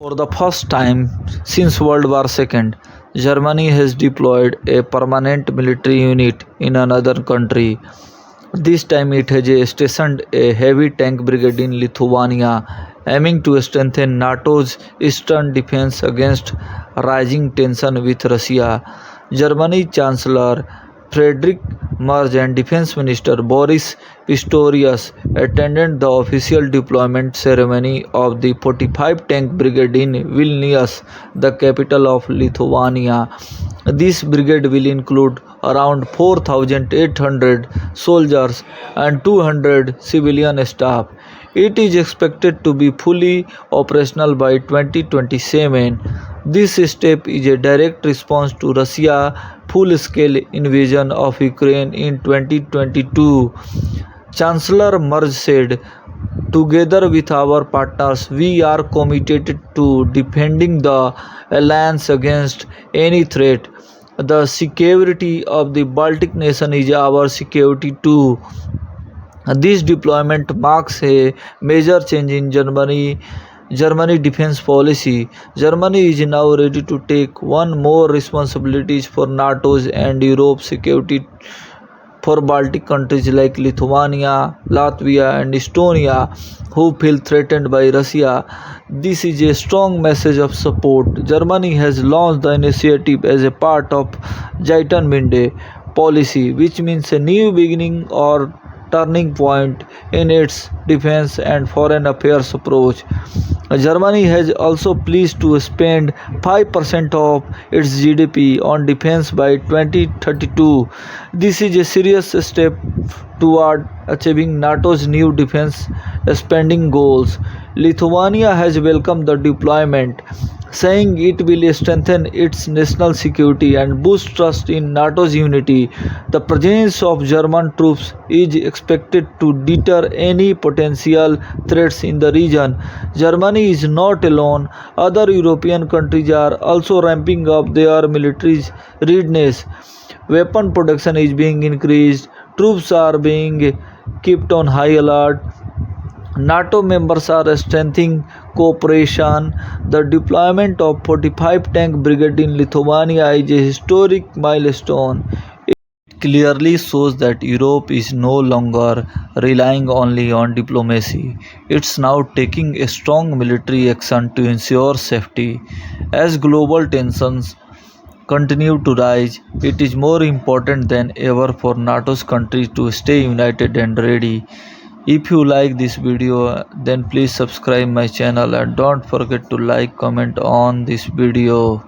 For the first time since World War II, Germany has deployed a permanent military unit in another country. This time it has stationed a heavy tank brigade in Lithuania, aiming to strengthen NATO's eastern defense against rising tension with Russia. Germany Chancellor Friedrich Merz and Defense Minister Boris Pistorius attended the official deployment ceremony of the 45 Tank Brigade in Vilnius, the capital of Lithuania. This brigade will include around 4,800 soldiers and 200 civilian staff. It is expected to be fully operational by 2027. This step is a direct response to Russia's full-scale invasion of Ukraine in 2022. Chancellor Merz said, "Together with our partners, we are committed to defending the alliance against any threat. The security of the Baltic nation is our security too." This deployment marks a major change in Germany defense policy. Germany is now ready to take on more responsibilities for NATO's and Europe's security for Baltic countries like Lithuania, Latvia, and Estonia who feel threatened by Russia. This is a strong message of support. Germany has launched the initiative as a part of Zeitenwende policy, which means a new beginning or turning point in its defense and foreign affairs approach. Germany has also pledged to spend 5% of its GDP on defense by 2032. This is a serious step toward achieving NATO's new defense spending goals. Lithuania has welcomed the deployment, saying it will strengthen its national security and boost trust in NATO's unity. The presence of German troops is expected to deter any potential threats in the region. Germany is not alone. Other European countries are also ramping up their military readiness. Weapon production is being increased, troops are being kept on high alert. NATO members are strengthening cooperation. The deployment of 45 Tank Brigade in Lithuania is a historic milestone. It clearly shows that Europe is no longer relying only on diplomacy. It's now taking a strong military action to ensure safety. As global tensions continue to rise, it is more important than ever for NATO's countries to stay united and ready. If you like this video, then please subscribe my channel and don't forget to like comment on this video.